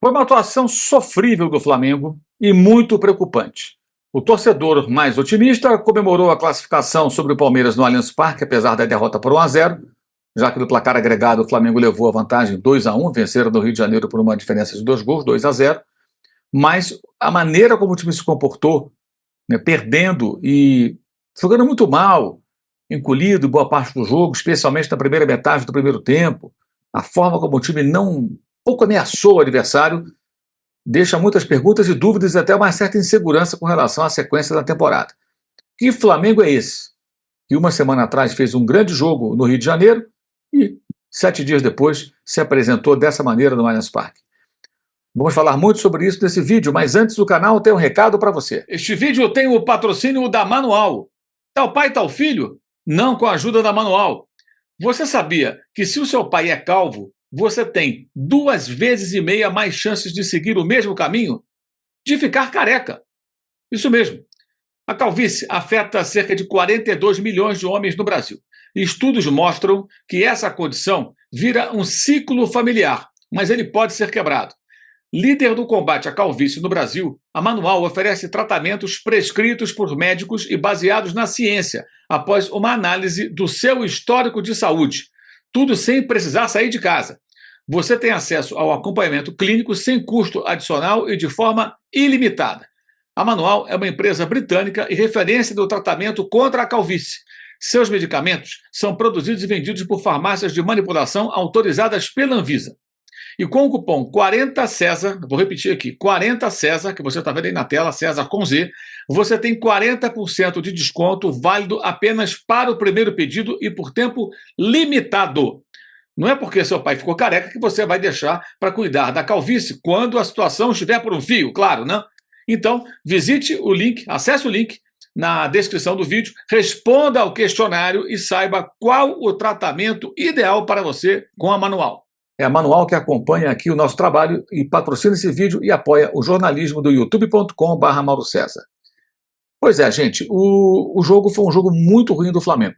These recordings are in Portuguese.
Foi uma atuação sofrível do Flamengo e muito preocupante. O torcedor mais otimista comemorou a classificação sobre o Palmeiras no Allianz Parque, apesar da derrota por 1-0, já que no placar agregado o Flamengo levou a vantagem 2-1, venceram no Rio de Janeiro por uma diferença de 2 gols, 2-0, mas a maneira como o time se comportou, né, perdendo e jogando muito mal, encolhido boa parte do jogo, especialmente na primeira metade do primeiro tempo, a forma como o time pouco ameaçou o adversário, deixa muitas perguntas e dúvidas e até uma certa insegurança com relação à sequência da temporada. Que Flamengo é esse? Que uma semana atrás fez um grande jogo no Rio de Janeiro e 7 dias depois se apresentou dessa maneira no Allianz Parque. Vamos falar muito sobre isso nesse vídeo, mas antes do canal tem um recado para você. Este vídeo tem o patrocínio da Manual. Tal pai, tal filho? Não com a ajuda da Manual. Você sabia que se o seu pai é calvo, você tem 2,5 vezes mais chances de seguir o mesmo caminho? De ficar careca. Isso mesmo. A calvície afeta cerca de 42 milhões de homens no Brasil. Estudos mostram que essa condição vira um ciclo familiar, mas ele pode ser quebrado. Líder do combate à calvície no Brasil, a Manual oferece tratamentos prescritos por médicos e baseados na ciência, após uma análise do seu histórico de saúde. Tudo sem precisar sair de casa. Você tem acesso ao acompanhamento clínico sem custo adicional e de forma ilimitada. A Manual é uma empresa britânica e referência do tratamento contra a calvície. Seus medicamentos são produzidos e vendidos por farmácias de manipulação autorizadas pela Anvisa. E com o cupom 40César, vou repetir aqui, 40César, que você está vendo aí na tela, César com Z, você tem 40% de desconto válido apenas para o primeiro pedido e por tempo limitado. Não é porque seu pai ficou careca que você vai deixar para cuidar da calvície quando a situação estiver por um fio, claro, né? Então, visite o link, acesse o link na descrição do vídeo, responda ao questionário e saiba qual o tratamento ideal para você com a Manual. É a Manual que acompanha aqui o nosso trabalho e patrocina esse vídeo e apoia o jornalismo do youtube.com/Mauro César. Pois é, gente, o jogo foi um jogo muito ruim do Flamengo.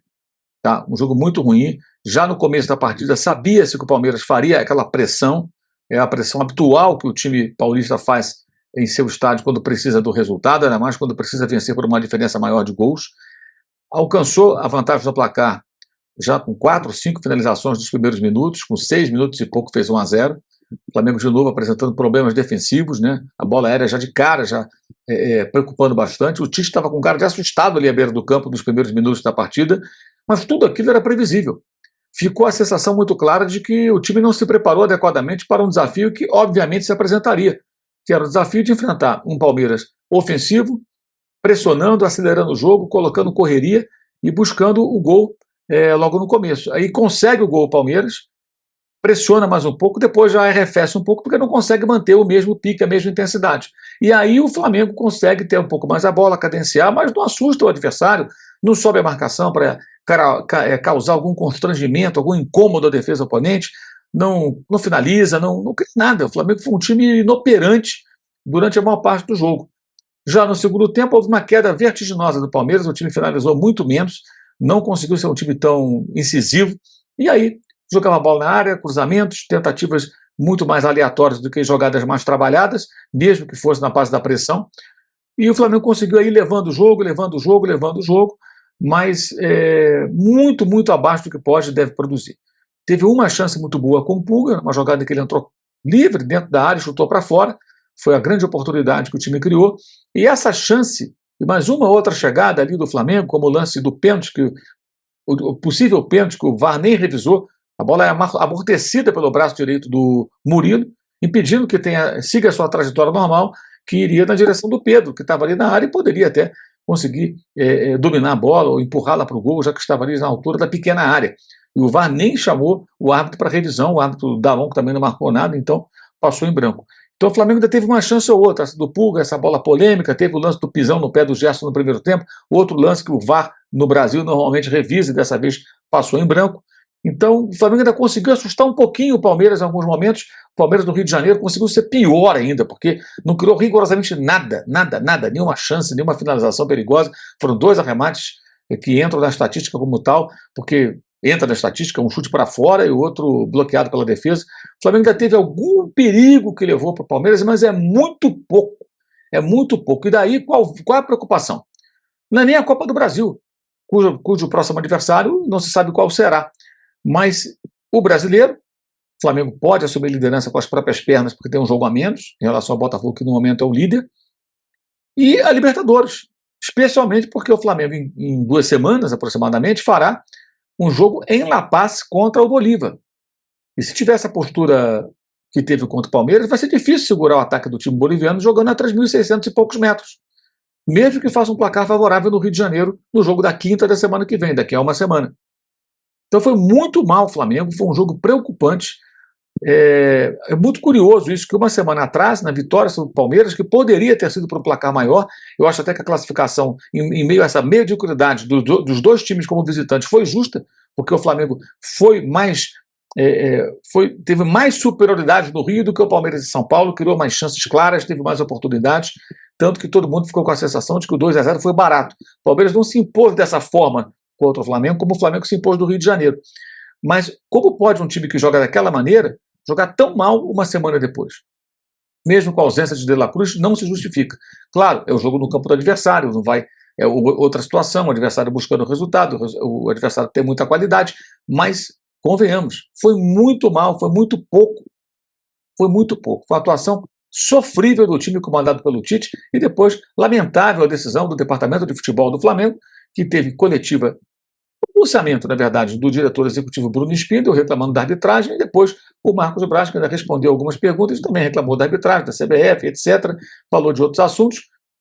Tá? Um jogo muito ruim. Já no começo da partida sabia-se que o Palmeiras faria aquela pressão, é a pressão habitual que o time paulista faz em seu estádio quando precisa do resultado, ainda mais quando precisa vencer por uma diferença maior de gols. Alcançou a vantagem do placar já com 4, 5 finalizações nos primeiros minutos, com 6 minutos e pouco fez 1-0. O Flamengo de novo apresentando problemas defensivos, né? A bola aérea já de cara, preocupando bastante. O Tite estava com um cara de assustado ali à beira do campo nos primeiros minutos da partida, mas tudo aquilo era previsível. Ficou a sensação muito clara de que o time não se preparou adequadamente para um desafio que obviamente se apresentaria, que era o desafio de enfrentar um Palmeiras ofensivo, pressionando, acelerando o jogo, colocando correria e buscando o gol logo no começo. Aí consegue o gol o Palmeiras, pressiona mais um pouco, depois já arrefece um pouco porque não consegue manter o mesmo pique, a mesma intensidade. E aí o Flamengo consegue ter um pouco mais a bola, cadenciar, mas não assusta o adversário, não sobe a marcação para causar algum constrangimento, algum incômodo à defesa oponente, não finaliza, não cria nada. O Flamengo foi um time inoperante durante a maior parte do jogo. Já no segundo tempo houve uma queda vertiginosa do Palmeiras, o time finalizou muito menos, não conseguiu ser um time tão incisivo, e aí jogava a bola na área, cruzamentos, tentativas muito mais aleatórias do que jogadas mais trabalhadas, mesmo que fosse na base da pressão, e o Flamengo conseguiu aí levando o jogo, mas muito, muito abaixo do que pode e deve produzir. Teve uma chance muito boa com o Pulga, uma jogada que ele entrou livre dentro da área e chutou para fora, foi a grande oportunidade que o time criou, e essa chance e mais uma outra chegada ali do Flamengo, como o lance do pênalti, o possível pênalti que o VAR nem revisou, a bola é amortecida pelo braço direito do Murilo, impedindo que siga a sua trajetória normal, que iria na direção do Pedro, que estava ali na área e poderia até conseguir dominar a bola ou empurrá-la para o gol, já que estava ali na altura da pequena área. E o VAR nem chamou o árbitro para revisão, o árbitro Dalon, que também não marcou nada, então passou em branco. Então o Flamengo ainda teve uma chance ou outra, essa do Pulga, essa bola polêmica, teve o lance do pisão no pé do Gerson no primeiro tempo, outro lance que o VAR no Brasil normalmente revisa e dessa vez passou em branco. Então o Flamengo ainda conseguiu assustar um pouquinho o Palmeiras em alguns momentos. O Palmeiras no Rio de Janeiro conseguiu ser pior ainda, porque não criou rigorosamente nada, nenhuma chance, nenhuma finalização perigosa. Foram 2 arremates que entram na estatística como tal, porque entra na estatística, um chute para fora e o outro bloqueado pela defesa. O Flamengo ainda teve algum perigo que levou para o Palmeiras, mas é muito pouco. É muito pouco. E daí, qual é a preocupação? Não é nem a Copa do Brasil, cujo próximo adversário não se sabe qual será. Mas o brasileiro, o Flamengo pode assumir liderança com as próprias pernas, porque tem um jogo a menos, em relação ao Botafogo, que no momento é o líder. E a Libertadores, especialmente porque o Flamengo, em 2 semanas aproximadamente, fará um jogo em La Paz contra o Bolívar. E se tiver essa postura que teve contra o Palmeiras, vai ser difícil segurar o ataque do time boliviano jogando a 3.600 e poucos metros. Mesmo que faça um placar favorável no Rio de Janeiro, no jogo da quinta da semana que vem, daqui a uma semana. Então foi muito mal o Flamengo, foi um jogo preocupante. É muito curioso isso, que uma semana atrás, na vitória sobre o Palmeiras, que poderia ter sido por um placar maior, eu acho até que a classificação, em meio a essa mediocridade dos 2 times como visitantes, foi justa, porque o Flamengo foi mais teve mais superioridade no Rio do que o Palmeiras em São Paulo, criou mais chances claras, teve mais oportunidades, tanto que todo mundo ficou com a sensação de que o 2-0 foi barato. O Palmeiras não se impôs dessa forma contra o Flamengo, como o Flamengo se impôs do Rio de Janeiro. Mas como pode um time que joga daquela maneira jogar tão mal uma semana depois? Mesmo com a ausência de De La Cruz, não se justifica. Claro, é o jogo no campo do adversário, não vai, é outra situação, o adversário buscando o resultado, o adversário tem muita qualidade, mas convenhamos, foi muito mal, foi muito pouco. Foi muito pouco. Foi uma atuação sofrível do time comandado pelo Tite e depois lamentável a decisão do Departamento de Futebol do Flamengo, que teve coletiva, pronunciamento, na verdade, do diretor executivo Bruno Spindel, reclamando da arbitragem, e depois o Marcos Braz, que ainda respondeu algumas perguntas, também reclamou da arbitragem, da CBF, etc., falou de outros assuntos.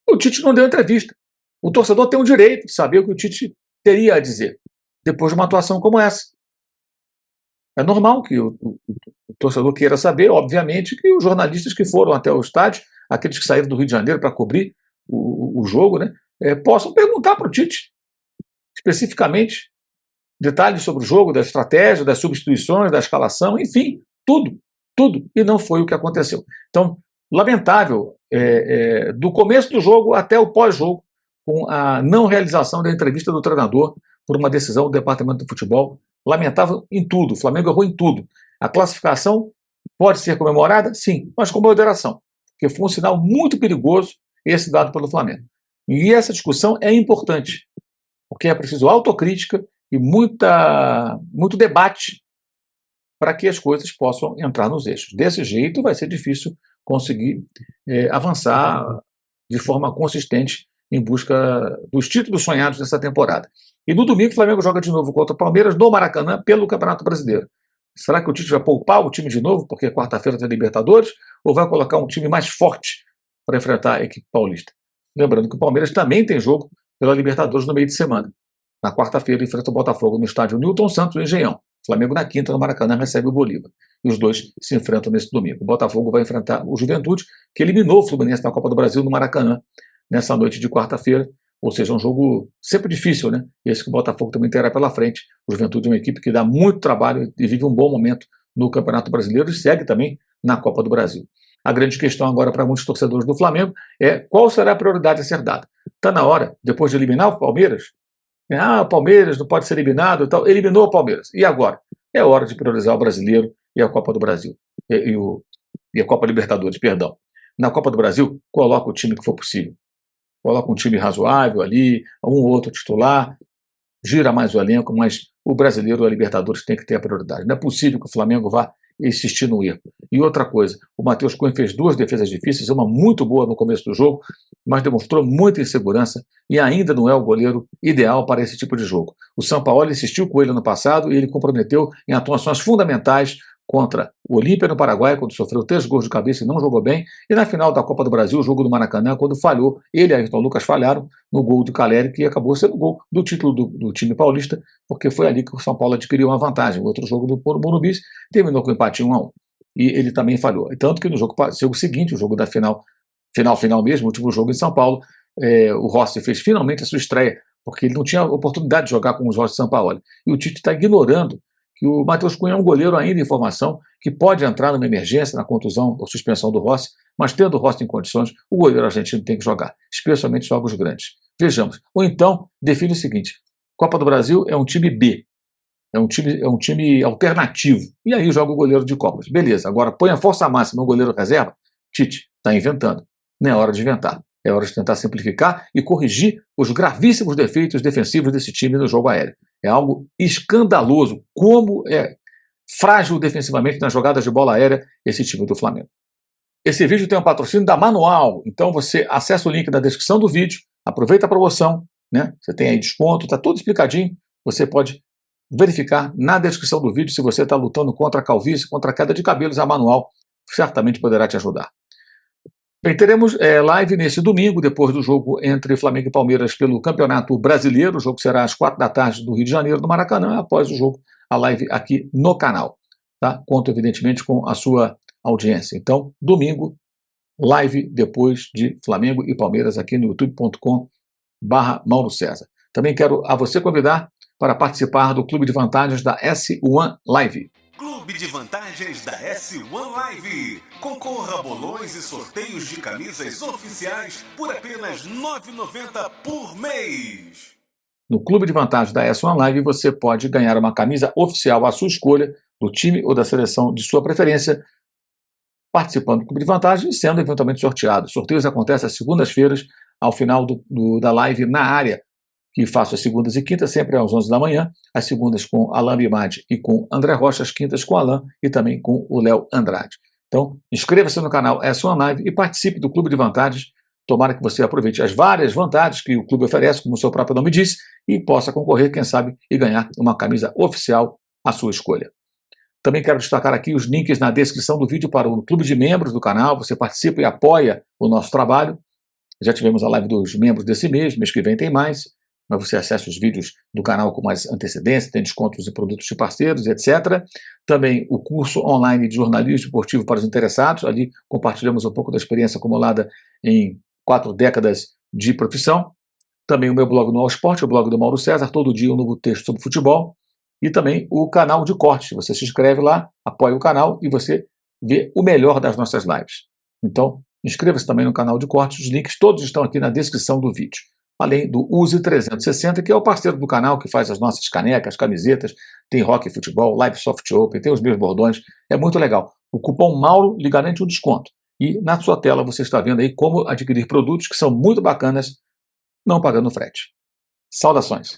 O Tite não deu entrevista. O torcedor tem o direito de saber o que o Tite teria a dizer, depois de uma atuação como essa. É normal que o torcedor queira saber, obviamente, que os jornalistas que foram até o estádio, aqueles que saíram do Rio de Janeiro para cobrir o jogo, né, possam perguntar para o Tite, especificamente, detalhes sobre o jogo, da estratégia, das substituições, da escalação, enfim, tudo, tudo. E não foi o que aconteceu. Então, lamentável, do começo do jogo até o pós-jogo, com a não realização da entrevista do treinador por uma decisão do Departamento de Futebol, lamentável em tudo. O Flamengo errou em tudo. A classificação pode ser comemorada? Sim, mas com moderação, porque foi um sinal muito perigoso esse dado pelo Flamengo. E essa discussão é importante, porque é preciso autocrítica e muito debate para que as coisas possam entrar nos eixos. Desse jeito vai ser difícil conseguir avançar de forma consistente em busca dos títulos sonhados nessa temporada. E no domingo o Flamengo joga de novo contra o Palmeiras no Maracanã pelo Campeonato Brasileiro. Será que o Tite vai poupar o time de novo, porque quarta-feira tem Libertadores, ou vai colocar um time mais forte para enfrentar a equipe paulista? Lembrando que o Palmeiras também tem jogo pela Libertadores no meio de semana. Na quarta-feira enfrenta o Botafogo no estádio Newton Santos, no Engenhão. O Flamengo na quinta, no Maracanã, recebe o Bolívar. E os dois se enfrentam nesse domingo. O Botafogo vai enfrentar o Juventude, que eliminou o Fluminense na Copa do Brasil no Maracanã, nessa noite de quarta-feira. Ou seja, um jogo sempre difícil, né? Esse que o Botafogo também terá pela frente. O Juventude é uma equipe que dá muito trabalho e vive um bom momento no Campeonato Brasileiro e segue também na Copa do Brasil. A grande questão agora para muitos torcedores do Flamengo é qual será a prioridade a ser dada. Está na hora, depois de eliminar o Palmeiras, o Palmeiras não pode ser eliminado e tal. Eliminou o Palmeiras. E agora? É hora de priorizar o Brasileiro e a Copa do Brasil. E a Copa Libertadores, perdão. Na Copa do Brasil, coloca o time que for possível. Coloca um time razoável ali, um ou outro titular, gira mais o elenco, mas o Brasileiro e a Libertadores tem que ter a prioridade. Não é possível que o Flamengo vá insistir no erro. E outra coisa, o Matheus Cunha fez 2 defesas difíceis, uma muito boa no começo do jogo, mas demonstrou muita insegurança e ainda não é o goleiro ideal para esse tipo de jogo. O Sampaoli insistiu com ele no passado e ele comprometeu em atuações fundamentais contra o Olímpia no Paraguai, quando sofreu 3 gols de cabeça e não jogou bem, e na final da Copa do Brasil, o jogo do Maracanã, quando falhou, ele e Ayrton Lucas falharam no gol do Caleri, que acabou sendo o gol do título do time paulista, porque foi ali que o São Paulo adquiriu uma vantagem. O outro jogo do Morumbi terminou com empate 1-1, e ele também falhou. Tanto que no jogo seguinte, o jogo da final mesmo, o último jogo em São Paulo, o Rossi fez finalmente a sua estreia, porque ele não tinha oportunidade de jogar com os Jorge Sampaoli. E o Tite está ignorando que o Matheus Cunha é um goleiro ainda em formação, que pode entrar numa emergência, na contusão ou suspensão do Rossi, mas tendo o Rossi em condições, o goleiro argentino tem que jogar, especialmente jogos grandes. Vejamos. Ou então, define o seguinte: Copa do Brasil é um time B. É um time alternativo. E aí joga o goleiro de Copas. Beleza, agora põe a força máxima no goleiro reserva. Tite está inventando. Não é hora de inventar. É hora de tentar simplificar e corrigir os gravíssimos defeitos defensivos desse time no jogo aéreo. É algo escandaloso como é frágil defensivamente nas jogadas de bola aérea esse time do Flamengo. Esse vídeo tem um patrocínio da Manual, então você acessa o link na descrição do vídeo, aproveita a promoção, né? Você tem aí desconto, está tudo explicadinho, você pode verificar na descrição do vídeo se você está lutando contra a calvície, contra a queda de cabelos, a Manual certamente poderá te ajudar. Bem, teremos live nesse domingo, depois do jogo entre Flamengo e Palmeiras pelo Campeonato Brasileiro. O jogo será às 4 da tarde do Rio de Janeiro, no Maracanã. Após o jogo, a live aqui no canal. Tá? Conto, evidentemente, com a sua audiência. Então, domingo, live depois de Flamengo e Palmeiras aqui no youtube.com/Mauro César. Também quero a você convidar para participar do Clube de Vantagens da S1 Live. Clube de Vantagens da S1 Live. Concorra a bolões e sorteios de camisas oficiais por apenas R$ 9,90 por mês. No Clube de Vantagens da S1 Live você pode ganhar uma camisa oficial à sua escolha, do time ou da seleção de sua preferência, participando do Clube de Vantagens e sendo eventualmente sorteado. Os sorteios acontecem às segundas-feiras, ao final da live na área, que faço às segundas e quintas, sempre às 11 da manhã, as segundas com Alain Bimadi e com André Rocha, as quintas com Alain e também com o Léo Andrade. Então, inscreva-se no canal S1 Live e participe do Clube de Vantagens. Tomara que você aproveite as várias vantagens que o clube oferece, como o seu próprio nome diz, e possa concorrer, quem sabe, e ganhar uma camisa oficial à sua escolha. Também quero destacar aqui os links na descrição do vídeo para o clube de membros do canal. Você participa e apoia o nosso trabalho. Já tivemos a live dos membros desse mês que vem tem mais. Mas você acessa os vídeos do canal com mais antecedência, tem descontos em produtos de parceiros, etc. Também o curso online de jornalismo esportivo para os interessados. Ali compartilhamos um pouco da experiência acumulada em 4 décadas de profissão. Também o meu blog no All Sport, o blog do Mauro César, todo dia um novo texto sobre futebol. E também o canal de cortes. Você se inscreve lá, apoia o canal e você vê o melhor das nossas lives. Então, inscreva-se também no canal de cortes. Os links todos estão aqui na descrição do vídeo. Além do Use 360, que é o parceiro do canal que faz as nossas canecas, camisetas, tem Rock e Futebol, Live Soft Open, tem os meus bordões, é muito legal. O cupom Mauro lhe garante um desconto. E na sua tela você está vendo aí como adquirir produtos que são muito bacanas, não pagando frete. Saudações!